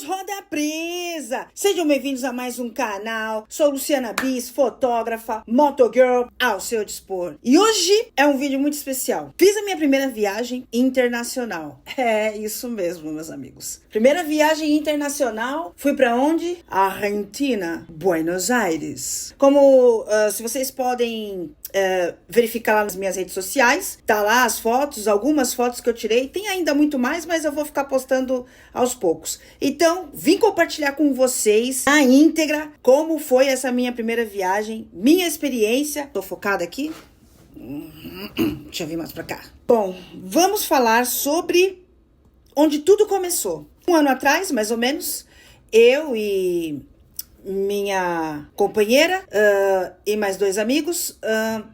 roda presa! Sejam bem-vindos a mais um canal. Sou Luciana Bis, fotógrafa, motogirl ao seu dispor. E hoje é um vídeo muito especial. Fiz a minha primeira viagem internacional. É isso mesmo, meus amigos. Primeira viagem internacional. Fui pra onde? Argentina, Buenos Aires. Como se vocês podem verificar lá nas minhas redes sociais, tá lá as fotos, algumas fotos que eu tirei, tem ainda muito mais, mas eu vou ficar postando aos poucos. Então, vim compartilhar com vocês na íntegra como foi essa minha primeira viagem, minha experiência. Tô focada aqui? Deixa eu vir mais pra cá. Bom, vamos falar sobre onde tudo começou. Um ano atrás, mais ou menos, eu e minha companheira e mais dois amigos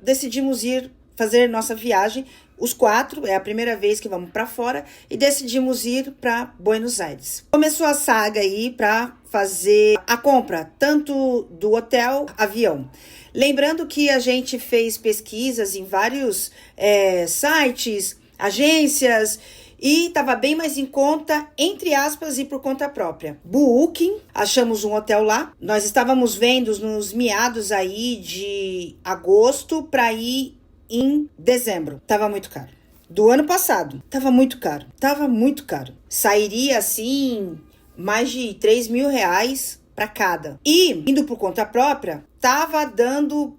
decidimos ir fazer nossa viagem, os quatro, é a primeira vez que vamos para fora, e decidimos ir para Buenos Aires. Começou a saga aí para fazer a compra, tanto do hotel, avião. Lembrando que a gente fez pesquisas em vários sites, agências, e estava bem mais em conta, entre aspas, e por conta própria. Booking, achamos um hotel lá. Nós estávamos vendo nos meados aí de agosto para ir em dezembro. Tava muito caro. Do ano passado, tava muito caro. Tava muito caro. Sairia assim, mais de 3 mil reais para cada. E, indo por conta própria, tava dando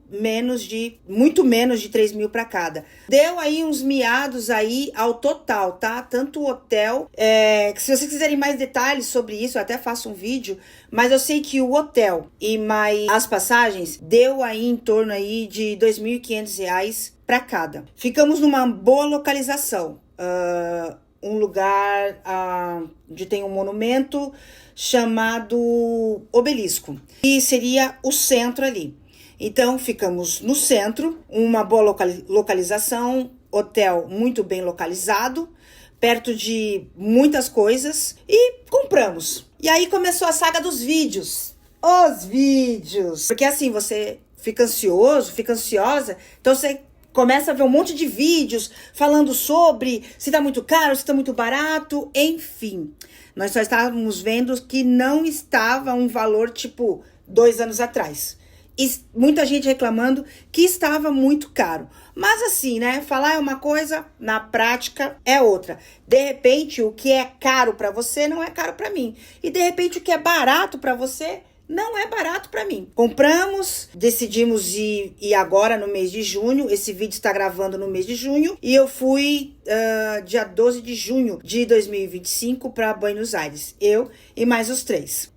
muito menos de 3 mil para cada. Deu aí uns meados aí ao total, tá? Tanto o hotel, que se vocês quiserem mais detalhes sobre isso, eu até faço um vídeo, mas eu sei que o hotel e mais as passagens deu aí em torno aí de R$ 2.500 para cada. Ficamos numa boa localização. Um lugar onde tem um monumento chamado Obelisco, e seria o centro ali. Então ficamos no centro, uma boa localização, hotel muito bem localizado, perto de muitas coisas, e compramos. E aí começou a saga dos vídeos. Os vídeos! Porque assim, você fica ansioso, fica ansiosa, então você começa a ver um monte de vídeos falando sobre se tá muito caro, se tá muito barato, enfim. Nós só estávamos vendo que não estava um valor tipo 2 anos atrás. E muita gente reclamando que estava muito caro. Mas assim, né? Falar é uma coisa, na prática é outra. De repente, o que é caro para você não é caro para mim. E de repente, o que é barato para você não é barato para mim. Compramos, decidimos ir agora no mês de junho. Esse vídeo está gravando no mês de junho. E eu fui dia 12 de junho de 2025 para Buenos Aires. Eu e mais os 3.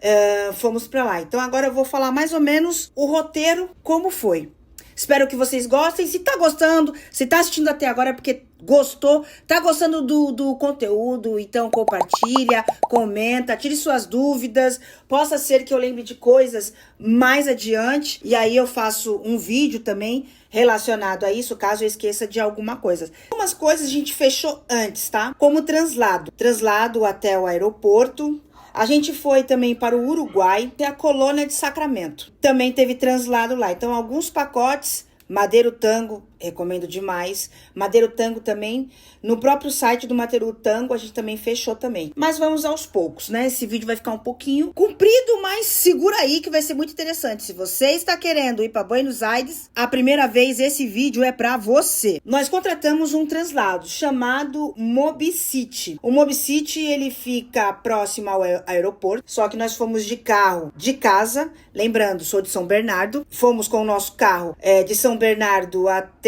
Fomos para lá. Então agora eu vou falar mais ou menos o roteiro, como foi. Espero que vocês gostem. Se tá gostando, se tá assistindo até agora é porque gostou, tá gostando do conteúdo, então compartilha, comenta, tire suas dúvidas. Possa ser que eu lembre de coisas mais adiante, e aí eu faço um vídeo também relacionado a isso, caso eu esqueça de alguma coisa. Algumas coisas a gente fechou antes, tá? Como translado até o aeroporto. A gente foi também para o Uruguai, e a colônia de Sacramento. Também teve translado lá. Então, alguns pacotes, Madeiro Tango, recomendo demais. Madeiro Tango também, no próprio site do Madeiro Tango, a gente também fechou também. Mas vamos aos poucos, né? Esse vídeo vai ficar um pouquinho comprido, mas segura aí que vai ser muito interessante. Se você está querendo ir para Buenos Aires, a primeira vez esse vídeo é para você. Nós contratamos um translado chamado Mobicity. O Mobicity, ele fica próximo ao aeroporto, só que nós fomos de carro de casa. Lembrando, sou de São Bernardo. Fomos com o nosso carro de São Bernardo até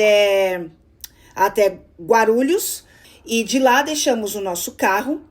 Guarulhos, e de lá deixamos o nosso carro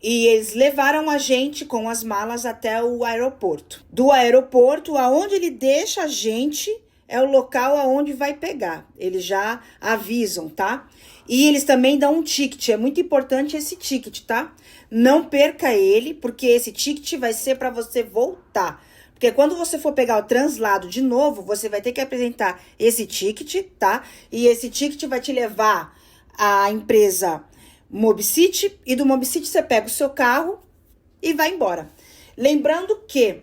e eles levaram a gente com as malas até o aeroporto. Do aeroporto, aonde ele deixa a gente é o local aonde vai pegar. Eles já avisam, tá? E eles também dão um ticket, é muito importante esse ticket, tá? Não perca ele, porque esse ticket vai ser para você voltar. Porque quando você for pegar o translado de novo, você vai ter que apresentar esse ticket, tá? E esse ticket vai te levar à empresa Mobicity, e do Mobicity você pega o seu carro e vai embora. Lembrando que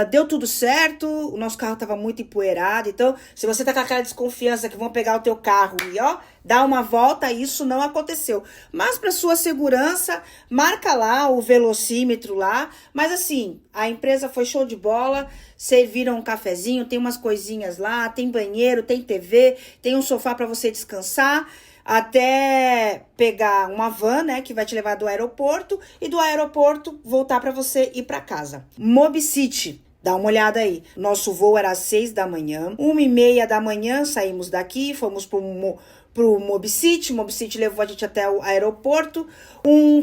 Deu tudo certo, o nosso carro tava muito empoeirado, então se você tá com aquela desconfiança que vão pegar o teu carro e dar uma volta, isso não aconteceu. Mas para sua segurança, marca lá o velocímetro lá, mas assim, a empresa foi show de bola, serviram um cafezinho, tem umas coisinhas lá, tem banheiro, tem TV, tem um sofá para você descansar, até pegar uma van, né, que vai te levar do aeroporto e do aeroporto voltar para você ir para casa. Mobi City, dá uma olhada aí. Nosso voo era às 6 da manhã, 1h30 da manhã saímos daqui, fomos pro Mobi City. Mobi City levou a gente até o aeroporto.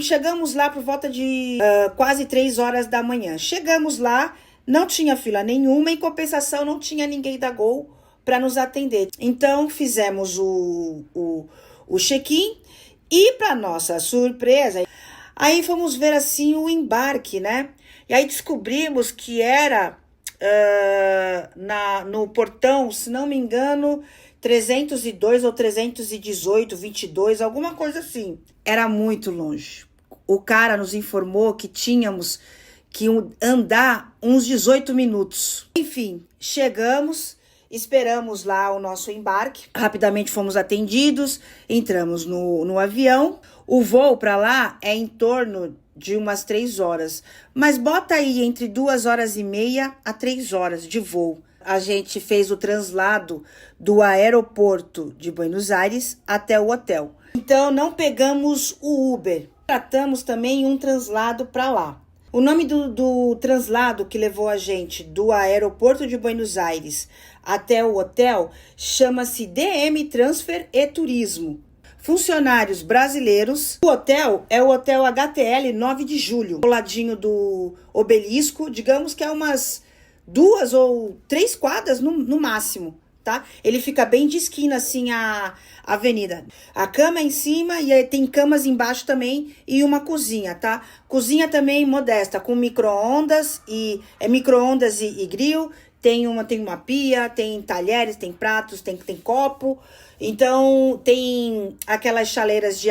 Chegamos lá por volta de quase 3 horas da manhã. Chegamos lá, não tinha fila nenhuma, em compensação não tinha ninguém da Gol para nos atender. Então fizemos o check-in e, para nossa surpresa, aí fomos ver assim o embarque, né? E aí descobrimos que era no portão, se não me engano, 302 ou 318, 22, alguma coisa assim. Era muito longe. O cara nos informou que tínhamos que andar uns 18 minutos. Enfim, chegamos, esperamos lá o nosso embarque. Rapidamente fomos atendidos, entramos no avião. O voo para lá é em torno de umas 3 horas. Mas bota aí entre 2h30 a 3 horas de voo. A gente fez o translado do aeroporto de Buenos Aires até o hotel. Então não pegamos o Uber. Tratamos também um translado para lá. O nome do translado que levou a gente do aeroporto de Buenos Aires até o hotel chama-se DM Transfer e Turismo. Funcionários brasileiros. O hotel é o Hotel HTL 9 de Julho, ao ladinho do Obelisco, digamos que é umas 2 ou 3 quadras no máximo, tá? Ele fica bem de esquina, assim, a avenida. A cama é em cima e aí tem camas embaixo também e uma cozinha, tá? Cozinha também modesta, com micro-ondas e grill. Tem uma pia, tem talheres, tem pratos, tem copo. Então, tem aquelas chaleiras de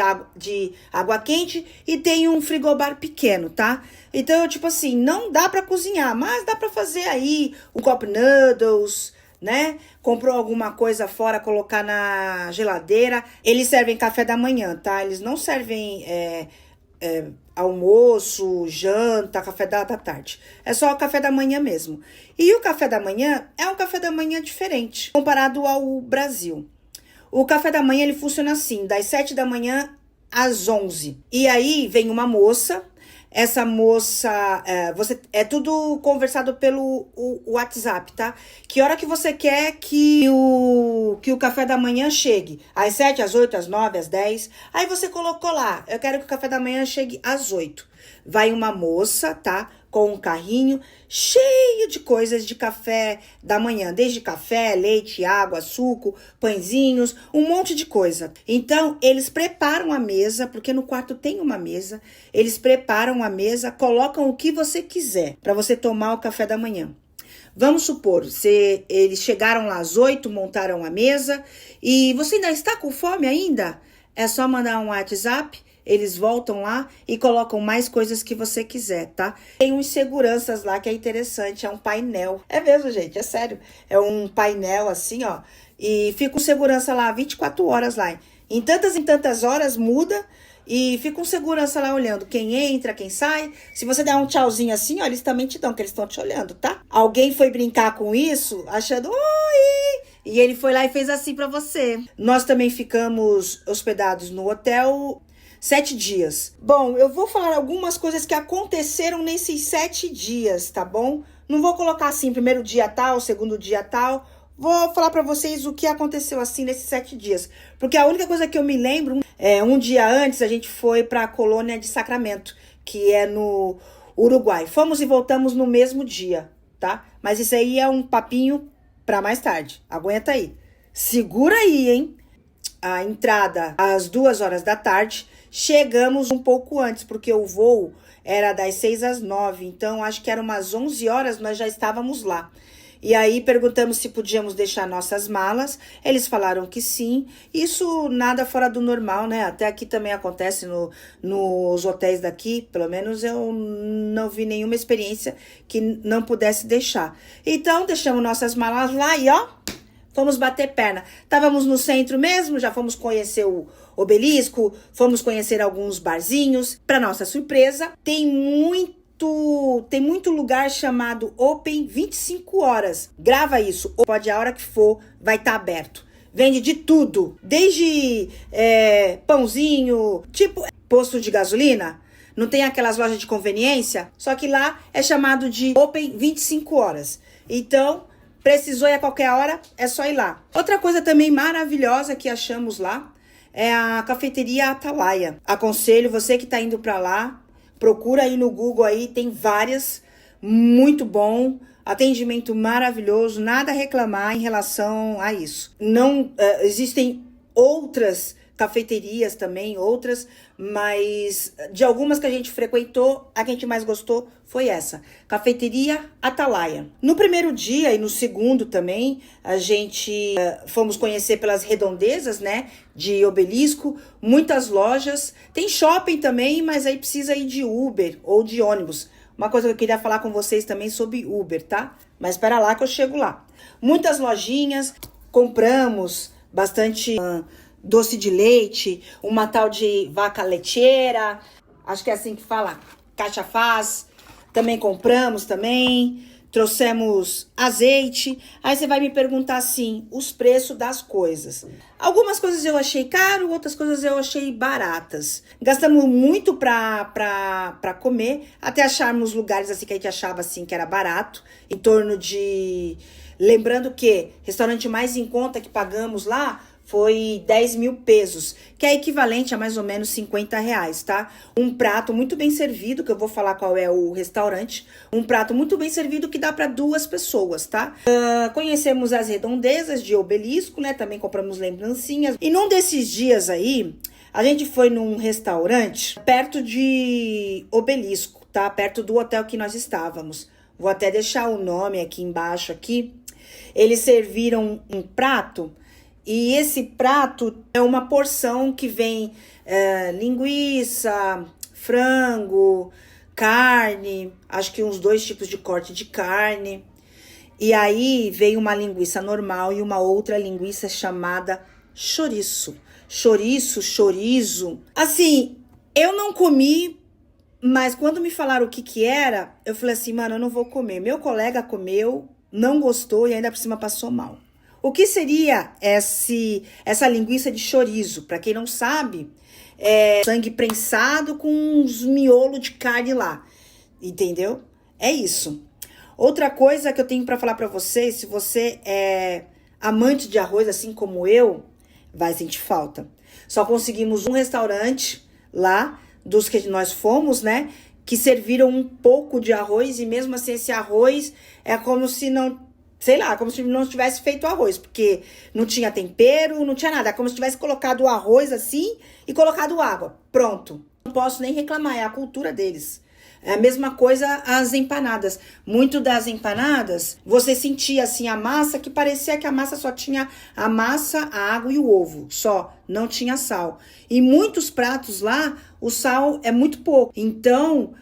água quente e tem um frigobar pequeno, tá? Então, tipo assim, não dá pra cozinhar, mas dá pra fazer aí um cup noodles, né? Comprou alguma coisa fora, colocar na geladeira. Eles servem café da manhã, tá? Eles não servem almoço, janta, café da tarde. É só o café da manhã mesmo. E o café da manhã é um café da manhã diferente, comparado ao Brasil. O café da manhã, ele funciona assim, das 7 da manhã às 11. E aí vem uma moça. Essa moça, é tudo conversado pelo WhatsApp, tá? Que hora que você quer que o café da manhã chegue? Às 7, às 8, às 9, às 10. Aí você colocou lá, eu quero que o café da manhã chegue às 8. Vai uma moça, tá? Com um carrinho cheio de coisas de café da manhã. Desde café, leite, água, suco, pãezinhos, um monte de coisa. Então, eles preparam a mesa, porque no quarto tem uma mesa. Eles preparam a mesa, colocam o que você quiser para você tomar o café da manhã. Vamos supor, eles chegaram lá às 8, montaram a mesa e você ainda está com fome ainda? É só mandar um WhatsApp. Eles voltam lá e colocam mais coisas que você quiser, tá? Tem uns seguranças lá que é interessante, é um painel. É mesmo, gente, é sério. É um painel assim, ó. E fica um segurança lá 24 horas lá. Em tantas horas muda e fica um segurança lá olhando quem entra, quem sai. Se você der um tchauzinho assim, ó, eles também te dão, que eles estão te olhando, tá? Alguém foi brincar com isso, achando, oi! E ele foi lá e fez assim pra você. Nós também ficamos hospedados no hotel 7 dias. Bom, eu vou falar algumas coisas que aconteceram nesses 7 dias, tá bom? Não vou colocar assim, primeiro dia tal, segundo dia tal. Vou falar pra vocês o que aconteceu assim nesses 7 dias. Porque a única coisa que eu me lembro um dia antes a gente foi pra colônia de Sacramento, que é no Uruguai. Fomos e voltamos no mesmo dia, tá? Mas isso aí é um papinho pra mais tarde. Aguenta aí. Segura aí, hein? A entrada às 2 horas da tarde. Chegamos um pouco antes, porque o voo era das 6 às 9. Então, acho que era umas 11 horas, nós já estávamos lá. E aí perguntamos se podíamos deixar nossas malas. Eles falaram que sim. Isso nada fora do normal, né? Até aqui também acontece nos hotéis daqui. Pelo menos eu não vi nenhuma experiência que não pudesse deixar. Então, deixamos nossas malas lá e ó, fomos bater perna. Estávamos no centro mesmo, já fomos conhecer o Obelisco, fomos conhecer alguns barzinhos. Para nossa surpresa, tem muito lugar chamado Open 25 horas. Grava isso, pode a hora que for, vai estar aberto. Vende de tudo, desde pãozinho, tipo posto de gasolina. Não tem aquelas lojas de conveniência? Só que lá é chamado de Open 25 horas. Então, precisou ir a qualquer hora, é só ir lá. Outra coisa também maravilhosa que achamos lá é a cafeteria Atalaia. Aconselho você que está indo para lá, procura aí no Google aí, tem várias, muito bom, atendimento maravilhoso, nada a reclamar em relação a isso. Não existem outras cafeterias também, outras, mas de algumas que a gente frequentou, a que a gente mais gostou foi essa, Cafeteria Atalaia. No primeiro dia e no segundo também, a gente fomos conhecer pelas redondezas, né, de Obelisco, muitas lojas, tem shopping também, mas aí precisa ir de Uber ou de ônibus. Uma coisa que eu queria falar com vocês também sobre Uber, tá? Mas espera lá que eu chego lá. Muitas lojinhas, compramos bastante doce de leite, uma tal de vaca leiteira, acho que é assim que fala, caixa faz, também compramos também, trouxemos azeite. Aí você vai me perguntar assim, os preços das coisas. Algumas coisas eu achei caro, outras coisas eu achei baratas. Gastamos muito pra comer, até acharmos lugares assim que a gente achava assim que era barato, em torno de... Lembrando que o restaurante mais em conta que pagamos lá foi 10 mil pesos, que é equivalente a mais ou menos 50 reais, tá? Um prato muito bem servido, que eu vou falar qual é o restaurante, um prato muito bem servido que dá para 2 pessoas, tá? Conhecemos as redondezas de Obelisco, né? Também compramos lembrancinhas. E num desses dias aí, a gente foi num restaurante perto de Obelisco, tá? Perto do hotel que nós estávamos. Vou até deixar o nome aqui embaixo aqui. Eles serviram um prato. E esse prato é uma porção que vem linguiça, frango, carne, acho que uns 2 tipos de corte de carne. E aí veio uma linguiça normal e uma outra linguiça chamada chouriço. Chorizo. Assim, eu não comi, mas quando me falaram o que era, eu falei assim, mano, eu não vou comer. Meu colega comeu, não gostou e ainda por cima passou mal. O que seria essa linguiça de chorizo? Para quem não sabe, é sangue prensado com uns miolos de carne lá, entendeu? É isso. Outra coisa que eu tenho para falar para vocês, se você é amante de arroz, assim como eu, vai sentir falta. Só conseguimos um restaurante lá, dos que nós fomos, né, que serviram um pouco de arroz e mesmo assim esse arroz é como se não... Sei lá, como se não tivesse feito arroz, porque não tinha tempero, não tinha nada. É como se tivesse colocado o arroz assim e colocado água. Pronto. Não posso nem reclamar, é a cultura deles. É a mesma coisa as empanadas. Muito das empanadas, você sentia assim a massa, que parecia que a massa só tinha a massa, a água e o ovo. Só, não tinha sal. E muitos pratos lá, o sal é muito pouco. Então,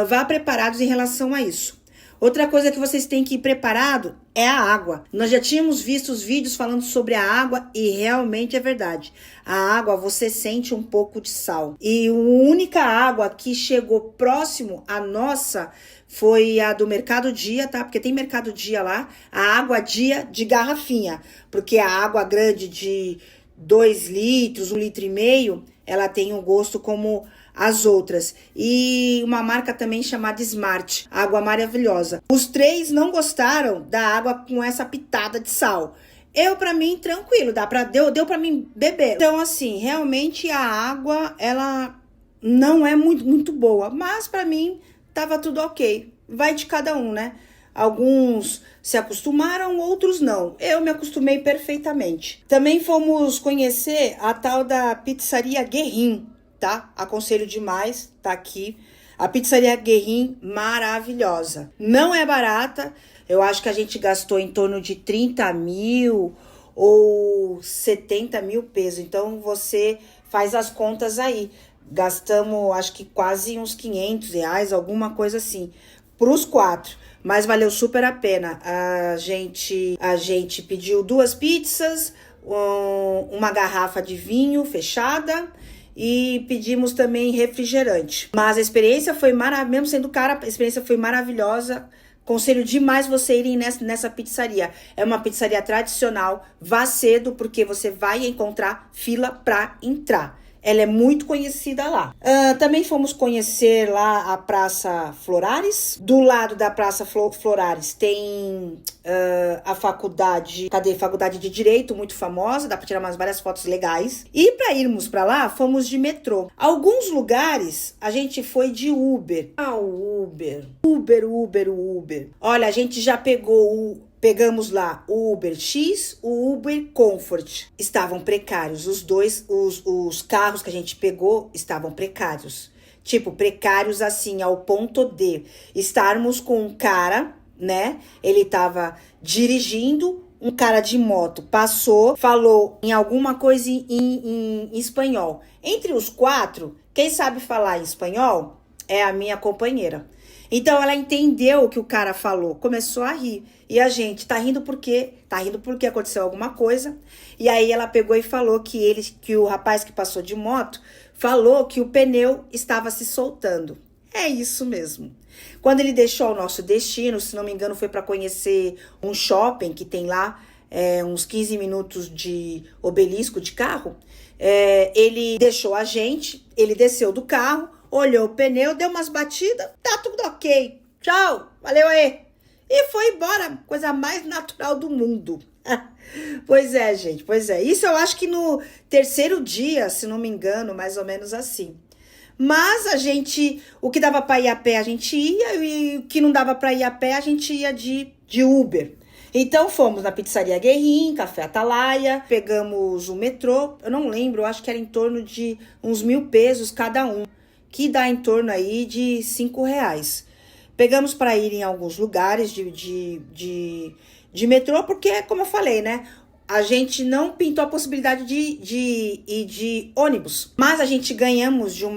vá preparados em relação a isso. Outra coisa que vocês têm que ir preparado é a água. Nós já tínhamos visto os vídeos falando sobre a água e realmente é verdade. A água, você sente um pouco de sal. E a única água que chegou próximo à nossa foi a do Mercado Dia, tá? Porque tem Mercado Dia lá, a água Dia de garrafinha. Porque a água grande de 2 litros, 1,5 litros, ela tem um gosto como as outras. E uma marca também chamada Smart, água maravilhosa. Os 3 não gostaram da água com essa pitada de sal. Eu, pra mim, tranquilo, deu pra mim beber. Então, assim, realmente a água, ela não é muito boa, mas pra mim tava tudo ok. Vai de cada um, né? Alguns se acostumaram, outros não. Eu me acostumei perfeitamente. Também fomos conhecer a tal da pizzaria Guerrin, tá? Aconselho demais, tá aqui. A pizzaria Guerrin, maravilhosa. Não é barata, Eu acho que a gente gastou em torno de 30 mil ou 70 mil pesos. Então, você faz as contas aí. Gastamos, acho que quase uns 500 reais, alguma coisa assim, pros 4. Mas valeu super a pena. A gente pediu 2 pizzas, uma garrafa de vinho fechada e pedimos também refrigerante. Mas a experiência foi maravilhosa, mesmo sendo cara, a experiência foi maravilhosa. Conselho demais você irem nessa pizzaria. É uma pizzaria tradicional. Vá cedo, porque você vai encontrar fila para entrar. Ela é muito conhecida lá. Também fomos conhecer lá a Praça Florares. Do lado da Praça Florares tem a faculdade, Faculdade de Direito, muito famosa. Dá para tirar várias fotos legais. E para irmos para lá, fomos de metrô. Alguns lugares a gente foi de Uber. Uber. Olha, a gente já pegamos lá o Uber X, o Uber Comfort. Estavam precários. Os carros que a gente pegou estavam precários. Tipo, precários assim, ao ponto de estarmos com um cara, né? Ele tava dirigindo, um cara de moto passou, falou em alguma coisa em espanhol. Entre os 4, quem sabe falar em espanhol é a minha companheira. Então, ela entendeu o que o cara falou, começou a rir. E a gente, tá rindo por quê? Tá rindo porque aconteceu alguma coisa. E aí, ela pegou e falou que o rapaz que passou de moto falou que o pneu estava se soltando. É isso mesmo. Quando ele deixou o nosso destino, se não me engano, foi para conhecer um shopping que tem lá, uns 15 minutos de Obelisco de carro. Ele deixou a gente, ele desceu do carro, olhou o pneu, deu umas batidas, tá tudo ok. Tchau, valeu aí. E foi embora, coisa mais natural do mundo. Pois é, gente, pois é. Isso eu acho que no 3º dia, se não me engano, mais ou menos assim. Mas o que dava para ir a pé, a gente ia, e o que não dava para ir a pé, a gente ia de Uber. Então fomos na Pizzaria Guerrim, Café Atalaia, pegamos o metrô, eu não lembro, eu acho que era em torno de uns 1.000 pesos cada um, que dá em torno aí de 5 reais. Pegamos para ir em alguns lugares de metrô, porque, como eu falei, né? A gente não pintou a possibilidade de ir de ônibus. Mas a gente ganhamos se não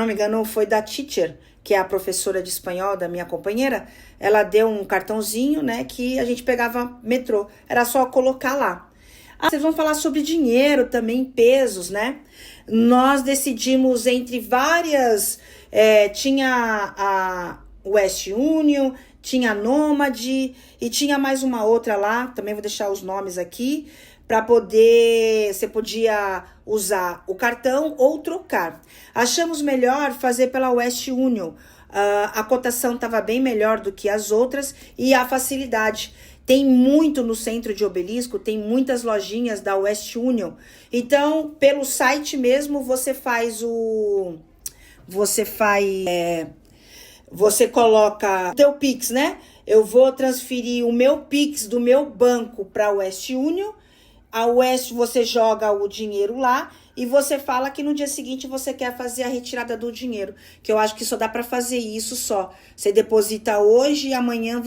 me engano, foi da teacher, que é a professora de espanhol da minha companheira. Ela deu um cartãozinho, né? Que a gente pegava metrô. Era só colocar lá. Vocês vão falar sobre dinheiro também, pesos, né? Nós decidimos entre várias... tinha a West Union, tinha a Nômade e tinha mais uma outra lá. Também vou deixar os nomes aqui para poder... Você podia usar o cartão ou trocar. Achamos melhor fazer pela West Union. A cotação estava bem melhor do que as outras e a facilidade. Tem muito no centro de Obelisco, tem muitas lojinhas da West Union. Então, pelo site mesmo, você coloca o teu Pix, né? Eu vou transferir o meu Pix do meu banco para a West Union. A West, você joga o dinheiro lá e você fala que no dia seguinte você quer fazer a retirada do dinheiro. Que eu acho que só dá para fazer isso só. Você deposita hoje e amanhã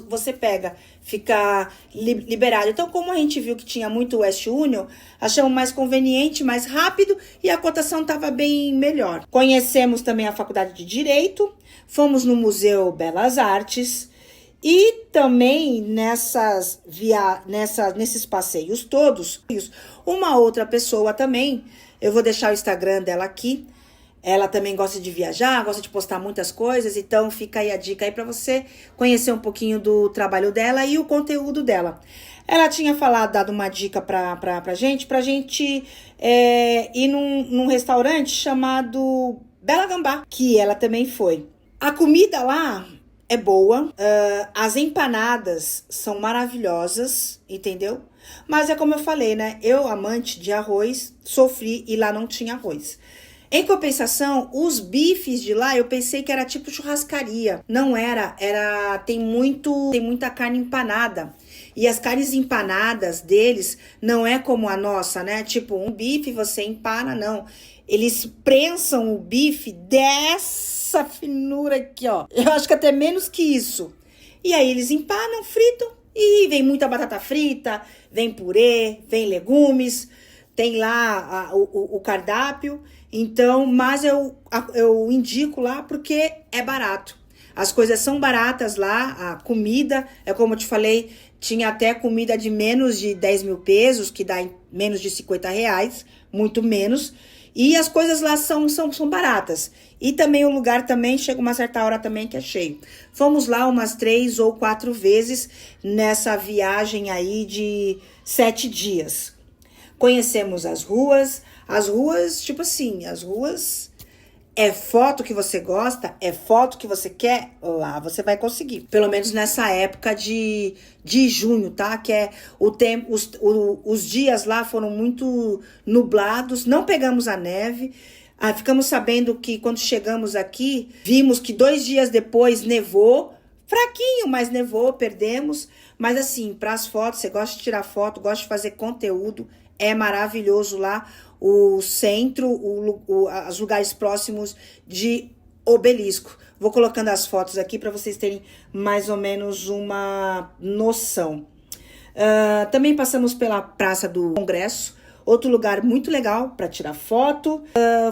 você pega. Fica liberado. Então, como a gente viu que tinha muito West Union, achamos mais conveniente, mais rápido e a cotação estava bem melhor. Conhecemos também a Faculdade de Direito, fomos no Museu Belas Artes. E também nesses passeios todos, uma outra pessoa também, eu vou deixar o Instagram dela aqui, ela também gosta de viajar, gosta de postar muitas coisas, então fica aí a dica aí para você conhecer um pouquinho do trabalho dela e o conteúdo dela. Ela tinha dado uma dica pra gente ir num restaurante chamado Bela Gambá, que ela também foi. A comida lá é boa, as empanadas são maravilhosas, entendeu? Mas é como eu falei, né? Eu, amante de arroz, sofri e lá não tinha arroz. Em compensação, os bifes de lá, eu pensei que era tipo churrascaria. Não era, tem muita carne empanada. E as carnes empanadas deles não é como a nossa, né? Tipo, um bife você empana, não. Eles prensam o bife dessa finura aqui, ó. Eu acho que até menos que isso. E aí eles empanam, fritam e vem muita batata frita, vem purê, vem legumes, tem lá o cardápio. Então, mas eu indico lá porque é barato. As coisas são baratas lá, a comida, é como eu te falei, tinha até comida de menos de 10 mil pesos, que dá em menos de 50 reais, muito menos. E as coisas lá são baratas. E também o lugar também chega uma certa hora também que é cheio. Fomos lá umas 3 ou 4 vezes nessa viagem aí de 7 dias. Conhecemos as ruas, tipo assim, as ruas é foto que você gosta, é foto que você quer, lá você vai conseguir. Pelo menos nessa época de junho, tá? Que é o tempo, os dias lá foram muito nublados, não pegamos a neve. Ficamos sabendo que quando chegamos aqui, vimos que 2 dias depois nevou, fraquinho, mas nevou, perdemos. Mas assim, para as fotos, você gosta de tirar foto, gosta de fazer conteúdo, é maravilhoso lá. O centro, os lugares próximos de Obelisco. Vou colocando as fotos aqui para vocês terem mais ou menos uma noção. Também passamos pela Praça do Congresso, outro lugar muito legal para tirar foto.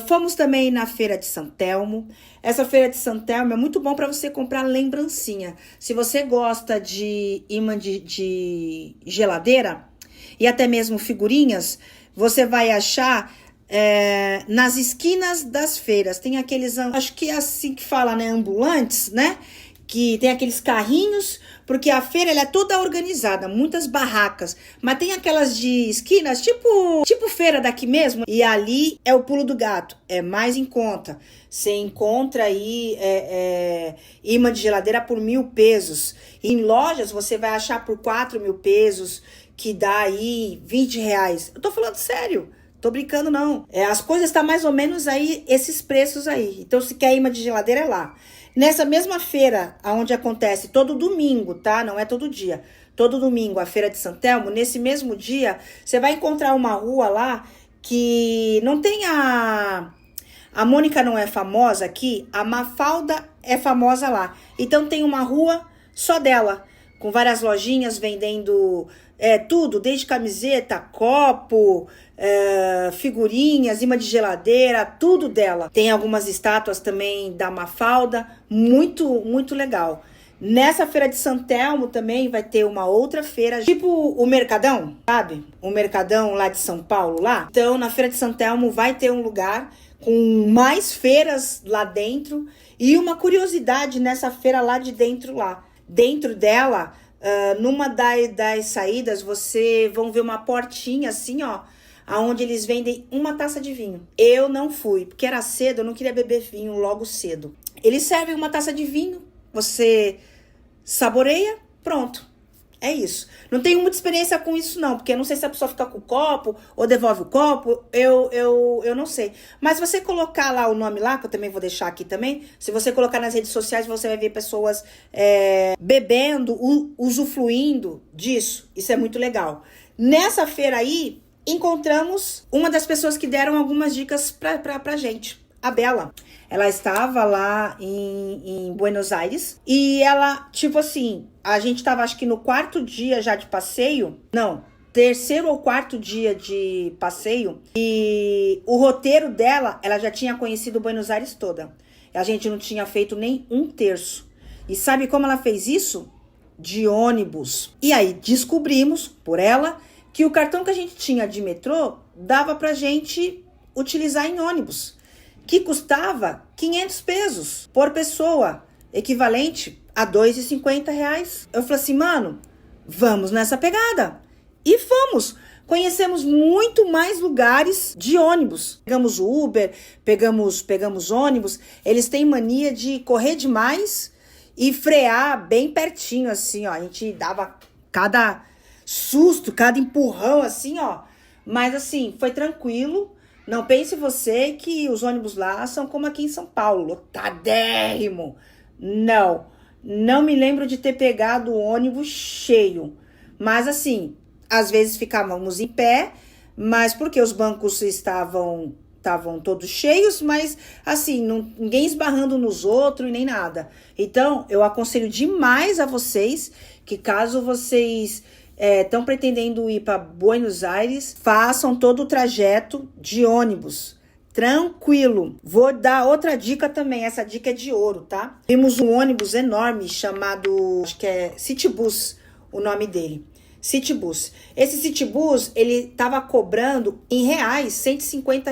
Fomos também na Feira de Sant'Elmo. Essa Feira de Sant'Elmo é muito bom para você comprar lembrancinha. Se você gosta de imã de geladeira e até mesmo figurinhas, você vai achar nas esquinas das feiras. Tem aqueles, acho que é assim que fala, né? Ambulantes, né? Que tem aqueles carrinhos, porque a feira ela é toda organizada, muitas barracas. Mas tem aquelas de esquinas, tipo feira daqui mesmo. E ali é o pulo do gato, é mais em conta. Você encontra aí imã de geladeira por 1.000 pesos. E em lojas você vai achar por 4.000 pesos, que dá aí 20 reais. Eu tô falando sério, tô brincando não. As coisas tá mais ou menos aí, esses preços aí. Então se quer imã de geladeira é lá. Nessa mesma feira, onde acontece todo domingo, tá? Não é todo dia. Todo domingo, a Feira de Sant'Elmo, nesse mesmo dia, você vai encontrar uma rua lá que não tem a Mônica não é famosa aqui, a Mafalda é famosa lá. Então tem uma rua só dela, com várias lojinhas vendendo tudo, desde camiseta, copo, figurinhas, imã de geladeira, tudo dela. Tem algumas estátuas também da Mafalda, muito, muito legal. Nessa Feira de Sant'Elmo também vai ter uma outra feira, tipo o Mercadão, sabe? O Mercadão lá de São Paulo, lá. Então, na Feira de Sant'Elmo vai ter um lugar com mais feiras lá dentro. E uma curiosidade nessa feira lá de dentro lá. Dentro dela, numa das saídas, você vão ver uma portinha assim, ó, aonde eles vendem uma taça de vinho. Eu não fui, porque era cedo, eu não queria beber vinho logo cedo. Eles servem uma taça de vinho, você saboreia, pronto. É isso. Não tenho muita experiência com isso não, porque eu não sei se a pessoa fica com o copo ou devolve o copo, eu não sei. Mas se você colocar lá o nome lá, que eu também vou deixar aqui também, se você colocar nas redes sociais, você vai ver pessoas bebendo, usufruindo disso. Isso é muito legal. Nessa feira aí, encontramos uma das pessoas que deram algumas dicas pra gente, a Bela. Ela estava lá em Buenos Aires e ela, tipo assim, a gente tava acho que no 4º dia já de passeio, não, 3º ou 4º dia de passeio, e o roteiro dela, ela já tinha conhecido Buenos Aires toda. A gente não tinha feito nem 1/3. E sabe como ela fez isso? De ônibus. E aí descobrimos, por ela, que o cartão que a gente tinha de metrô dava pra gente utilizar em ônibus, que custava 500 pesos por pessoa, equivalente a R$2,50. Eu falei assim, mano, vamos nessa pegada. E fomos. Conhecemos muito mais lugares de ônibus. Pegamos Uber, pegamos ônibus. Eles têm mania de correr demais e frear bem pertinho, assim, ó. A gente dava cada susto, cada empurrão, assim, ó. Mas, assim, foi tranquilo. Não pense você que os ônibus lá são como aqui em São Paulo, lotadérrimo. Não me lembro de ter pegado o ônibus cheio. Mas assim, às vezes ficávamos em pé, mas porque os bancos estavam estavam todos cheios, mas assim, ninguém esbarrando nos outros e nem nada. Então, eu aconselho demais a vocês que caso vocês estão pretendendo ir para Buenos Aires, façam todo o trajeto de ônibus. Tranquilo. Vou dar outra dica também. Essa dica é de ouro, tá? Vimos um ônibus enorme chamado, acho que é Citibus, o nome dele. Citibus. Esse Citibus, ele tava cobrando em reais, R$ 150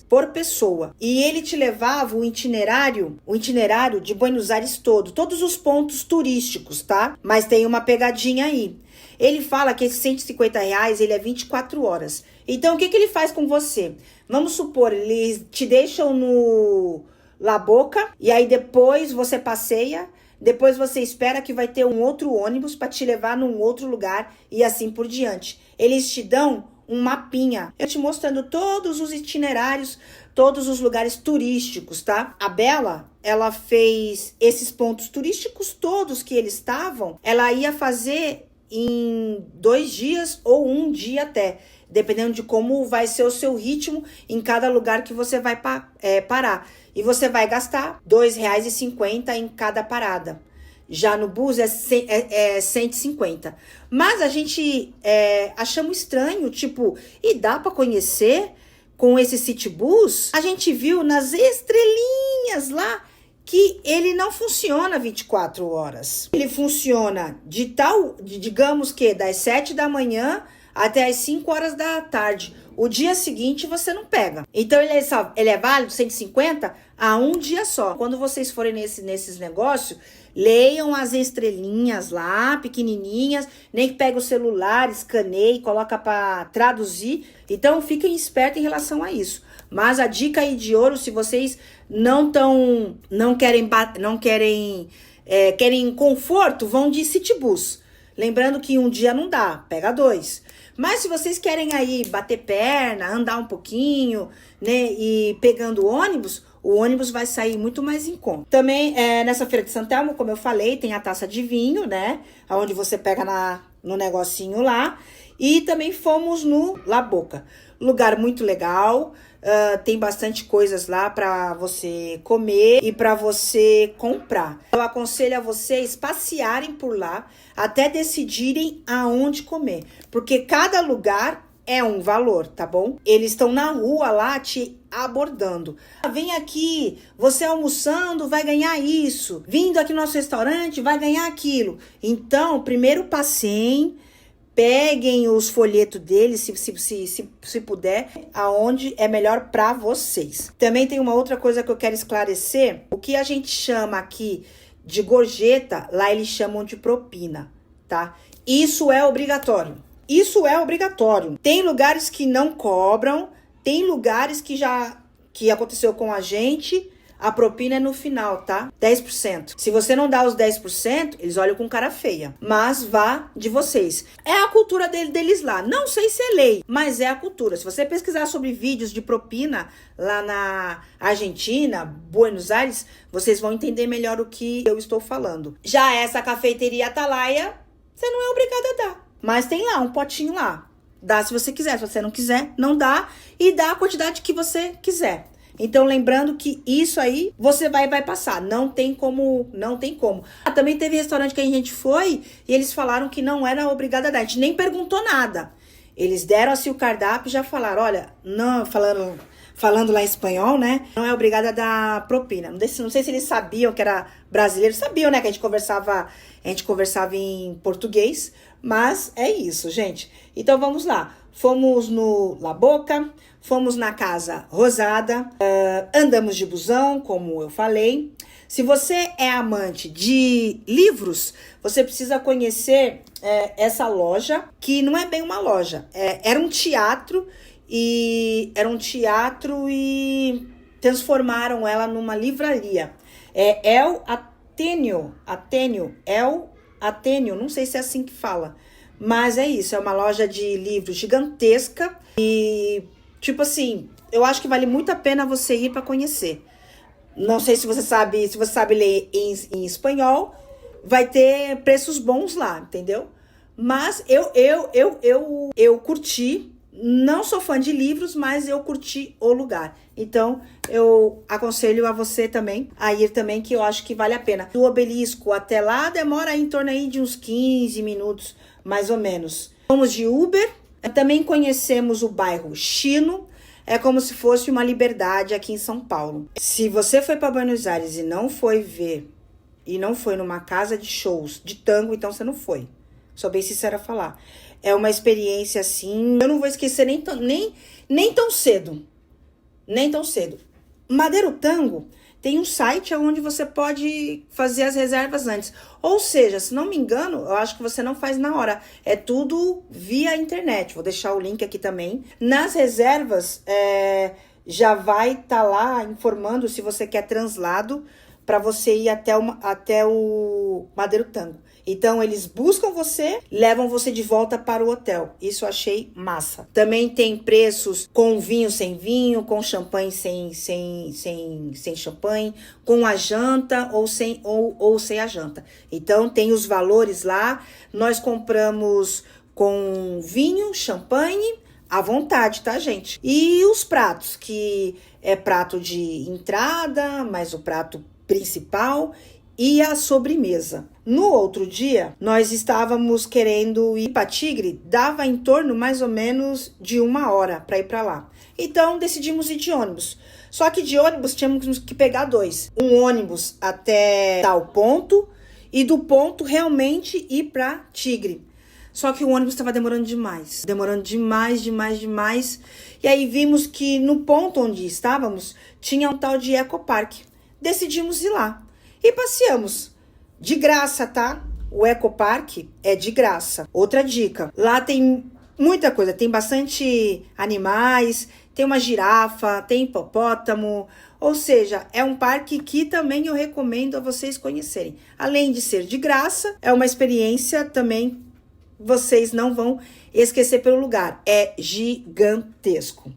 por pessoa. E ele te levava o itinerário de Buenos Aires todo, todos os pontos turísticos, tá? Mas tem uma pegadinha aí. Ele fala que esse R$ 150, ele é 24 horas. Então, o que ele faz com você? Vamos supor, eles te deixam no La Boca, e aí depois você passeia, depois você espera que vai ter um outro ônibus para te levar num outro lugar e assim por diante. Eles te dão um mapinha, eu te mostrando todos os itinerários, todos os lugares turísticos, tá? A Bela, ela fez esses pontos turísticos todos que eles estavam, ela ia fazer em 2 dias ou 1 dia até, dependendo de como vai ser o seu ritmo em cada lugar que você vai parar. E você vai gastar R$ 2,50 em cada parada. Já no bus é 150. Mas a gente achamos estranho, tipo, e dá para conhecer com esse Citibus? A gente viu nas estrelinhas lá que ele não funciona 24 horas. Ele funciona digamos que das 7 da manhã até as 5 horas da tarde. O dia seguinte você não pega. Então ele é válido 150 a 1 dia só. Quando vocês forem nesses negócios, leiam as estrelinhas lá, pequenininhas, nem que pegue o celular, escaneie, coloca para traduzir. Então fiquem espertos em relação a isso. Mas a dica aí de ouro, se vocês querem conforto, vão de Citibus. Lembrando que 1 dia não dá, pega 2. Mas se vocês querem aí bater perna, andar um pouquinho, né, e pegando o ônibus vai sair muito mais em conta. Também nessa feira de Santelmo, como eu falei, tem a taça de vinho, né, onde você pega no negocinho lá. E também fomos no La Boca, lugar muito legal. Tem bastante coisas lá para você comer e para você comprar. Eu aconselho a vocês passearem por lá até decidirem aonde comer, porque cada lugar é um valor, tá bom? Eles estão na rua lá te abordando. Vem aqui, você almoçando vai ganhar isso. Vindo aqui no nosso restaurante vai ganhar aquilo. Então, primeiro passeiem. Peguem os folhetos deles, se puder, aonde é melhor para vocês. Também tem uma outra coisa que eu quero esclarecer. O que a gente chama aqui de gorjeta, lá eles chamam de propina, tá? Isso é obrigatório. Isso é obrigatório. Tem lugares que não cobram, tem lugares que aconteceu com a gente. A propina é no final, tá? 10%. Se você não dá os 10%, eles olham com cara feia. Mas vá de vocês. É a cultura deles lá. Não sei se é lei, mas é a cultura. Se você pesquisar sobre vídeos de propina lá na Argentina, Buenos Aires, vocês vão entender melhor o que eu estou falando. Já essa cafeteria Atalaia, você não é obrigada a dar. Mas tem lá um potinho lá. Dá se você quiser. Se você não quiser, não dá. E dá a quantidade que você quiser. Então, lembrando que isso aí, você vai passar. Não tem como. Também teve restaurante que a gente foi e eles falaram que não era obrigada a dar. A gente nem perguntou nada. Eles deram assim o cardápio e já falaram, olha, não, falando lá em espanhol, né? Não é obrigada a dar propina. Não sei se eles sabiam que era brasileiro. Sabiam, né? Que a gente conversava em português. Mas é isso, gente. Então, vamos lá. Fomos no La Boca, fomos na Casa Rosada, andamos de busão, como eu falei. Se você é amante de livros, você precisa conhecer essa loja, que não é bem uma loja. Era um teatro e transformaram ela numa livraria. El Ateneo, não sei se é assim que fala. Mas é isso, é uma loja de livros gigantesca e, tipo assim, eu acho que vale muito a pena você ir para conhecer. Não sei se você sabe ler em espanhol, vai ter preços bons lá, entendeu? Mas eu curti Não sou fã de livros, mas eu curti o lugar. Então, eu aconselho a você também a ir também, que eu acho que vale a pena. Do Obelisco até lá demora em torno aí de uns 15 minutos, mais ou menos. Fomos de Uber, também conhecemos o bairro Chino. É como se fosse uma Liberdade aqui em São Paulo. Se você foi para Buenos Aires e não foi ver, e não foi numa casa de shows de tango, então você não foi. Sou bem sincera a falar. É uma experiência assim, eu não vou esquecer nem tão cedo. Nem tão cedo. Madeiro Tango tem um site onde você pode fazer as reservas antes. Ou seja, se não me engano, eu acho que você não faz na hora. É tudo via internet. Vou deixar o link aqui também. Nas reservas, já vai estar lá informando se você quer translado para você ir até o Madeiro Tango. Então, eles buscam você, levam você de volta para o hotel. Isso eu achei massa. Também tem preços com vinho sem vinho, com champanhe sem champanhe, com a janta ou sem a janta. Então, tem os valores lá. Nós compramos com vinho, champanhe, à vontade, tá, gente? E os pratos, que é prato de entrada, mais o prato principal e a sobremesa. No outro dia, nós estávamos querendo ir para Tigre, dava em torno mais ou menos de 1 hora para ir para lá. Então, decidimos ir de ônibus. Só que de ônibus tínhamos que pegar 2. Um ônibus até tal ponto e do ponto realmente ir para Tigre. Só que o ônibus estava demorando demais. Demais. E aí vimos que no ponto onde estávamos tinha um tal de Ecopark. Decidimos ir lá. E passeamos. De graça, tá? O Ecopark é de graça. Outra dica. Lá tem muita coisa. Tem bastante animais. Tem uma girafa. Tem hipopótamo. Ou seja, é um parque que também eu recomendo a vocês conhecerem. Além de ser de graça, é uma experiência também. Vocês não vão esquecer pelo lugar. É gigantesco.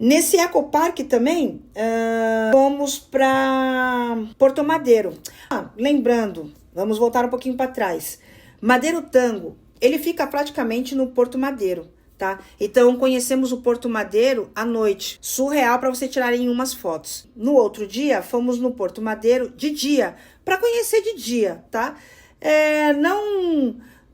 Nesse Ecopark também, fomos para Porto Madeiro. Lembrando, vamos voltar um pouquinho para trás. Madeiro Tango, ele fica praticamente no Porto Madeiro, tá? Então, conhecemos o Porto Madeiro à noite. Surreal para você tirarem umas fotos. No outro dia, fomos no Porto Madeiro de dia, para conhecer de dia, tá?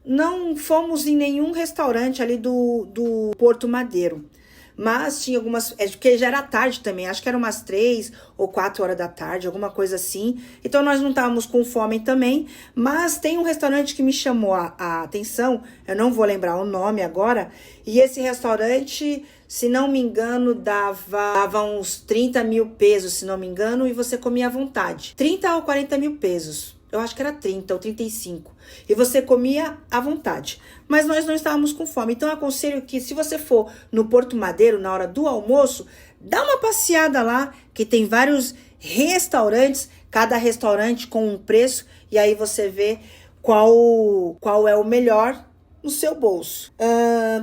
Não fomos em nenhum restaurante ali do Porto Madeiro. Mas tinha algumas... porque já era tarde também. Acho que eram umas 3 ou 4 horas da tarde, alguma coisa assim. Então, nós não estávamos com fome também. Mas tem um restaurante que me chamou a atenção. Eu não vou lembrar o nome agora. E esse restaurante, se não me engano, dava uns 30 mil pesos, se não me engano. E você comia à vontade. 30 ou 40 mil pesos. Eu acho que era 30 ou 35. E você comia à vontade. Mas nós não estávamos com fome. Então, eu aconselho que, se você for no Porto Madeiro, na hora do almoço, dá uma passeada lá, que tem vários restaurantes, cada restaurante com um preço, e aí você vê qual é o melhor no seu bolso.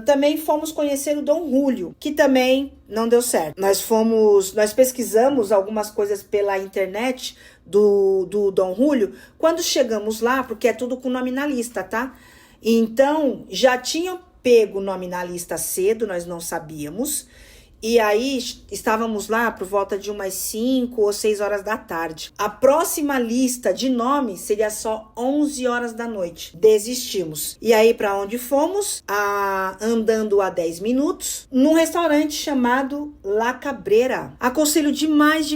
Também fomos conhecer o Dom Julio, que também não deu certo. Nós pesquisamos algumas coisas pela internet do Dom Julio. Quando chegamos lá, porque é tudo com nome na lista, tá? Então, já tinham pego o nome na lista cedo, nós não sabíamos. E aí, estávamos lá por volta de umas 5 ou 6 horas da tarde. A próxima lista de nome seria só 11 horas da noite. Desistimos. E aí, para onde fomos? Andando a 10 minutos, num restaurante chamado La Cabreira. Aconselho demais.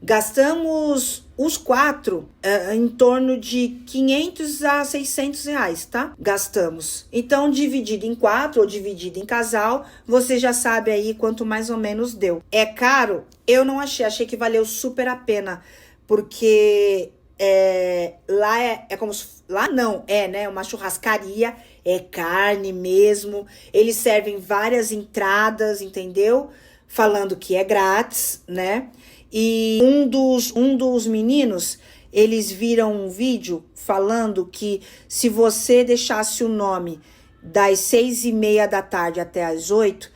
Gastamos os 4 em torno de 500 a 600 reais, tá? Gastamos. Então, dividido em 4 ou dividido em casal, você já sabe aí quanto mais ou menos deu. É caro? Eu não achei que valeu super a pena, porque lá é como se... Lá não, né? Uma churrascaria, é carne mesmo. Eles servem várias entradas, entendeu? Falando que é grátis, né? E um dos meninos, eles viram um vídeo falando que se você deixasse o nome das 6:30 da tarde até as 8,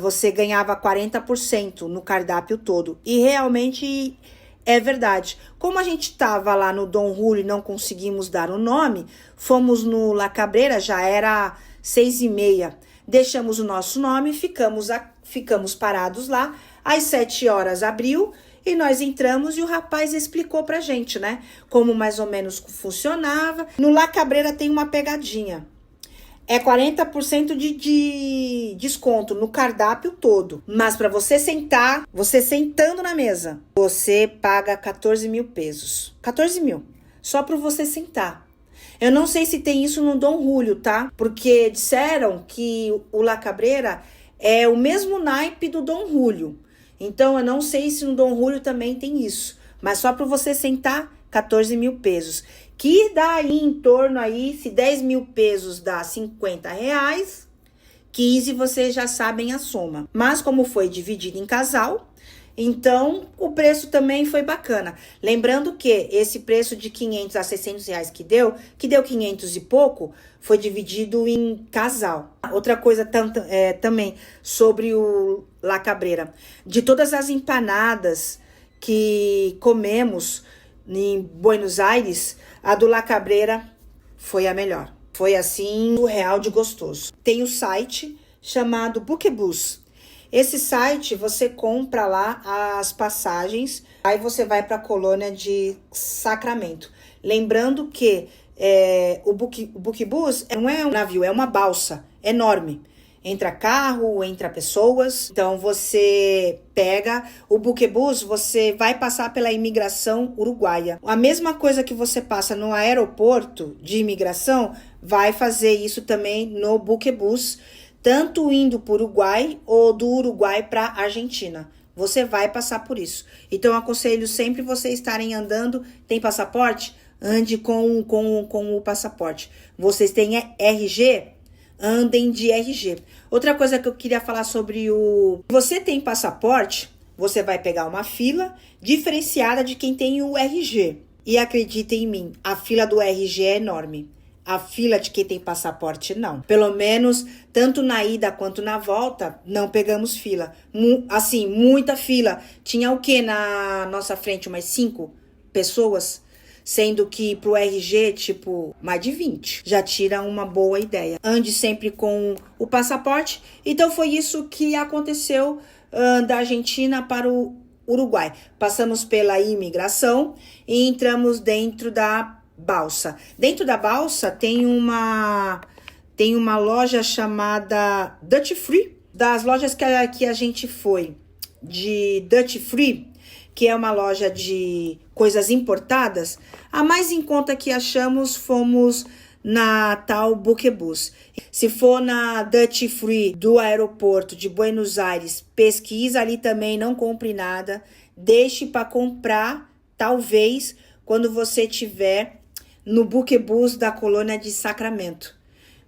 você ganhava 40% no cardápio todo. E realmente é verdade. Como a gente estava lá no Dom Julio e não conseguimos dar o nome, fomos no La Cabreira, já era 6h30, deixamos o nosso nome, ficamos parados lá. Às 7 horas abriu e nós entramos e o rapaz explicou pra gente, né? Como mais ou menos funcionava. No La Cabreira tem uma pegadinha. É 40% de desconto no cardápio todo. Mas para você sentar, você sentando na mesa, você paga 14 mil pesos. 14 mil. Só para você sentar. Eu não sei se tem isso no Dom Julio, tá? Porque disseram que o La Cabreira é o mesmo naipe do Dom Julio. Então eu não sei se no Dom Julio também tem isso. Mas só para você sentar, 14 mil pesos. Que dá aí em torno aí, se 10 mil pesos dá 50 reais, 15 vocês já sabem a soma. Mas como foi dividido em casal, então o preço também foi bacana. Lembrando que esse preço de 500 a 600 reais que deu 500 e pouco, foi dividido em casal. Outra coisa também sobre o La Cabreira. De todas as empanadas que comemos em Buenos Aires, a do La Cabreira foi a melhor. Foi assim, surreal de gostoso. Tem o site chamado Bookeebus. Esse site você compra lá as passagens, aí você vai para a colônia de Sacramento. Lembrando que o Bookeebus não é um navio, é uma balsa enorme. Entra carro, entra pessoas. Então você pega o Bookeebus, você vai passar pela imigração uruguaia. A mesma coisa que você passa no aeroporto de imigração, vai fazer isso também no Bookeebus, tanto indo para o Uruguai ou do Uruguai para a Argentina. Você vai passar por isso. Então eu aconselho sempre vocês estarem andando. Tem passaporte? Ande com o passaporte. Vocês têm RG? Andem de RG. Outra coisa que eu queria falar sobre você tem passaporte, você vai pegar uma fila diferenciada de quem tem o RG. E acreditem em mim, a fila do RG é enorme. A fila de quem tem passaporte, não. Pelo menos, tanto na ida quanto na volta, não pegamos fila. Assim, muita fila. Tinha o quê na nossa frente? Umas 5 pessoas? Sendo que pro RG, tipo, mais de 20. Já tira uma boa ideia. Ande sempre com o passaporte. Então, foi isso que aconteceu da Argentina para o Uruguai. Passamos pela imigração e entramos dentro da balsa. Dentro da balsa tem uma loja chamada Duty Free. Das lojas que a gente foi de Duty Free, que é uma loja de coisas importadas, a mais em conta que achamos fomos na tal Bookeebus. Se for na Duty Free do aeroporto de Buenos Aires, pesquisa ali também, não compre nada, deixe para comprar, talvez, quando você tiver no Bookeebus da colônia de Sacramento.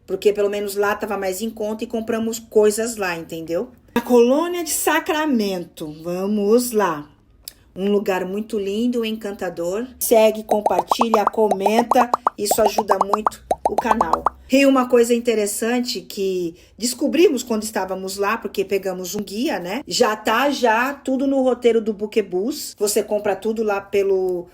Porque pelo menos lá estava mais em conta e compramos coisas lá, entendeu? A colônia de Sacramento, vamos lá. Um lugar muito lindo, encantador. Segue, compartilha, comenta. Isso ajuda muito o canal. E uma coisa interessante que descobrimos quando estávamos lá, porque pegamos um guia, né? Já tá tudo no roteiro do Bookeebus. Você compra tudo lá pelo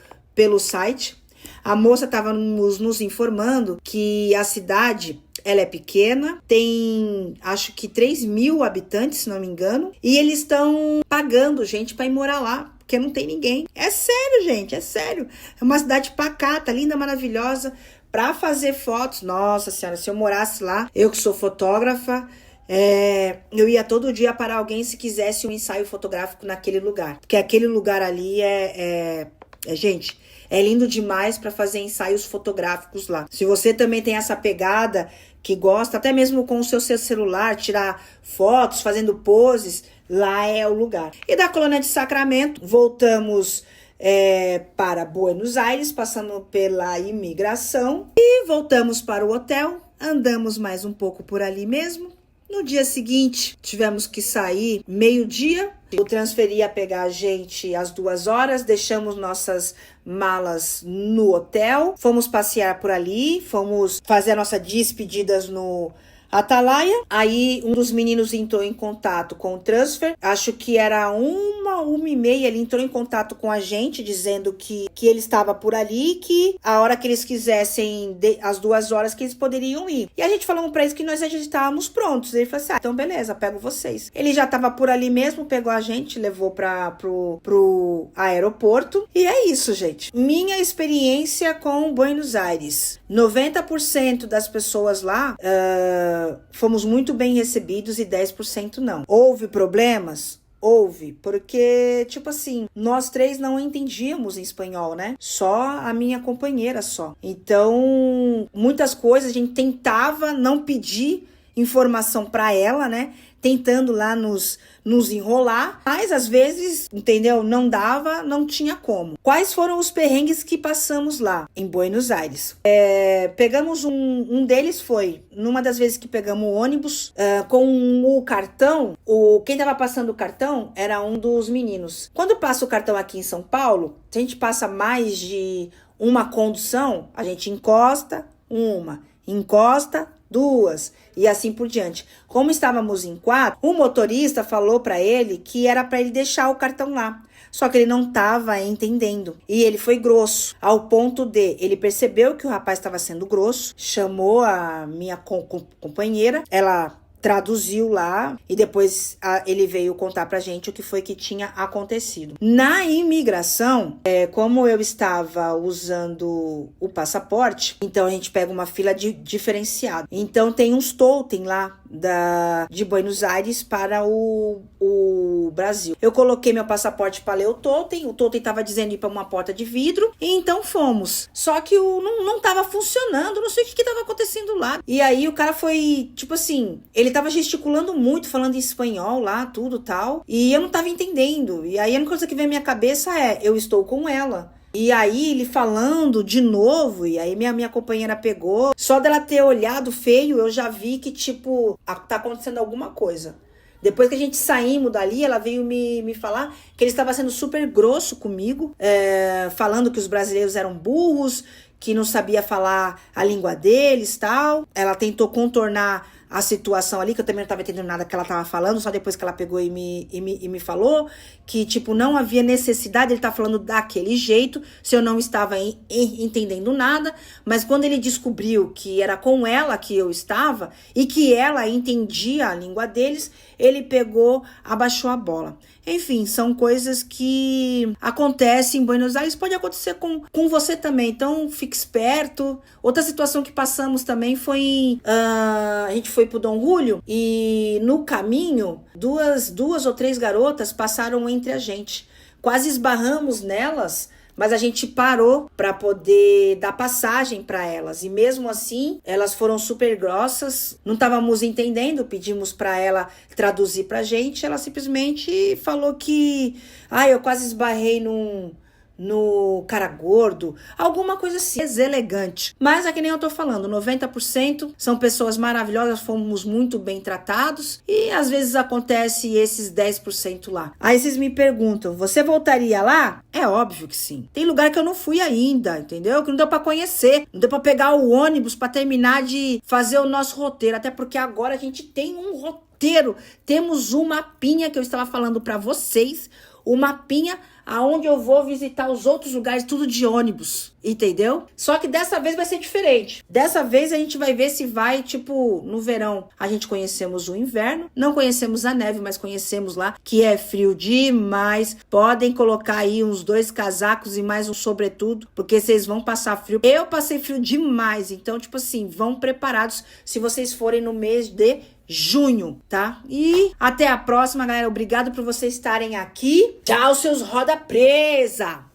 site. A moça estava nos informando que a cidade, ela é pequena, tem acho que 3 mil habitantes, se não me engano. E eles estão pagando gente para ir morar lá. Porque não tem ninguém. É sério, gente, é sério. É uma cidade pacata, linda, maravilhosa, pra fazer fotos. Nossa senhora, se eu morasse lá, eu que sou fotógrafa, eu ia todo dia para alguém se quisesse um ensaio fotográfico naquele lugar. Porque aquele lugar ali gente, é lindo demais para fazer ensaios fotográficos lá. Se você também tem essa pegada, que gosta, até mesmo com o seu celular, tirar fotos, fazendo poses, lá é o lugar. E da colônia de Sacramento, voltamos para Buenos Aires, passando pela imigração e voltamos para o hotel. Andamos mais um pouco por ali mesmo. No dia seguinte, tivemos que sair meio-dia. O transfer ia pegar a gente às 2 horas, deixamos nossas malas no hotel, fomos passear por ali, fomos fazer nossas despedidas no Atalaia. Aí um dos meninos entrou em contato com o transfer. Acho que era 1h30, ele entrou em contato com a gente, dizendo que ele estava por ali, que a hora que eles quisessem, as 2 horas que eles poderiam ir. E a gente falou pra eles que nós já estávamos prontos. Ele falou assim, então beleza, pego vocês. Ele já estava por ali mesmo, pegou a gente, levou pro aeroporto. E é isso, gente. Minha experiência com Buenos Aires. 90% das pessoas lá fomos muito bem recebidos e 10% não. Houve problemas? Houve, porque, tipo assim, nós 3 não entendíamos em espanhol, né? Só a minha companheira só. Então, muitas coisas a gente tentava não pedir informação pra ela, né? Tentando lá nos enrolar, mas às vezes, entendeu? Não dava, não tinha como. Quais foram os perrengues que passamos lá em Buenos Aires? Pegamos um deles foi, numa das vezes que pegamos o ônibus, com o cartão, quem tava passando o cartão era um dos meninos. Quando passa o cartão aqui em São Paulo, se a gente passa mais de uma condução, a gente encosta, 2 e assim por diante. Como estávamos em 4, o motorista falou para ele que era para ele deixar o cartão lá. Só que ele não estava entendendo. E ele foi grosso, ao ponto de ele percebeu que o rapaz estava sendo grosso, chamou a minha companheira, ela traduziu lá e depois ele veio contar pra gente o que foi que tinha acontecido. Na imigração, como eu estava usando o passaporte, então a gente pega uma fila diferenciada. Então tem uns totem lá de Buenos Aires para o Brasil. Eu coloquei meu passaporte para ler o totem estava dizendo ir para uma porta de vidro, e então fomos. Só que não tava funcionando, não sei o que tava acontecendo lá. E aí o cara foi, tipo assim, ele tava gesticulando muito, falando em espanhol lá, tudo tal, e eu não tava entendendo. E aí a única coisa que veio à minha cabeça eu estou com ela. E aí ele falando de novo, e aí minha companheira pegou. Só dela ter olhado feio, eu já vi que, tipo, tá acontecendo alguma coisa. Depois que a gente saímos dali, ela veio me falar que ele estava sendo super grosso comigo, falando que os brasileiros eram burros, que não sabia falar a língua deles, tal. Ela tentou contornar a situação ali, que eu também não estava entendendo nada que ela estava falando, só depois que ela pegou e me falou que, tipo, não havia necessidade, ele tá falando daquele jeito, se eu não estava entendendo nada, mas quando ele descobriu que era com ela que eu estava e que ela entendia a língua deles, ele pegou, abaixou a bola. Enfim, são coisas que acontecem em Buenos Aires, pode acontecer com você também, então fique esperto. Outra situação que passamos também foi, a gente foi pro Dom Julio e no caminho, duas ou 3 garotas passaram entre a gente. Quase esbarramos nelas, mas a gente parou para poder dar passagem para elas. E mesmo assim, elas foram super grossas, não estávamos entendendo, pedimos para ela traduzir pra gente, ela simplesmente falou que, eu quase esbarrei no cara gordo, alguma coisa assim, deselegante. Mas é que nem eu tô falando, 90% são pessoas maravilhosas, fomos muito bem tratados, e às vezes acontece esses 10% lá. Aí vocês me perguntam, você voltaria lá? É óbvio que sim. Tem lugar que eu não fui ainda, entendeu? Que não deu pra conhecer, não deu pra pegar o ônibus pra terminar de fazer o nosso roteiro, até porque agora a gente tem um roteiro, temos um mapinha que eu estava falando pra vocês, o mapinha aonde eu vou visitar os outros lugares, tudo de ônibus, entendeu? Só que dessa vez vai ser diferente. Dessa vez a gente vai ver se vai, tipo, no verão a gente conhecemos o inverno, não conhecemos a neve, mas conhecemos lá, que é frio demais. Podem colocar aí uns 2 casacos e mais um sobretudo, porque vocês vão passar frio. Eu passei frio demais, então, tipo assim, vão preparados se vocês forem no mês de junho, tá? E até a próxima, galera. Obrigado por vocês estarem aqui. Tchau, seus roda presa!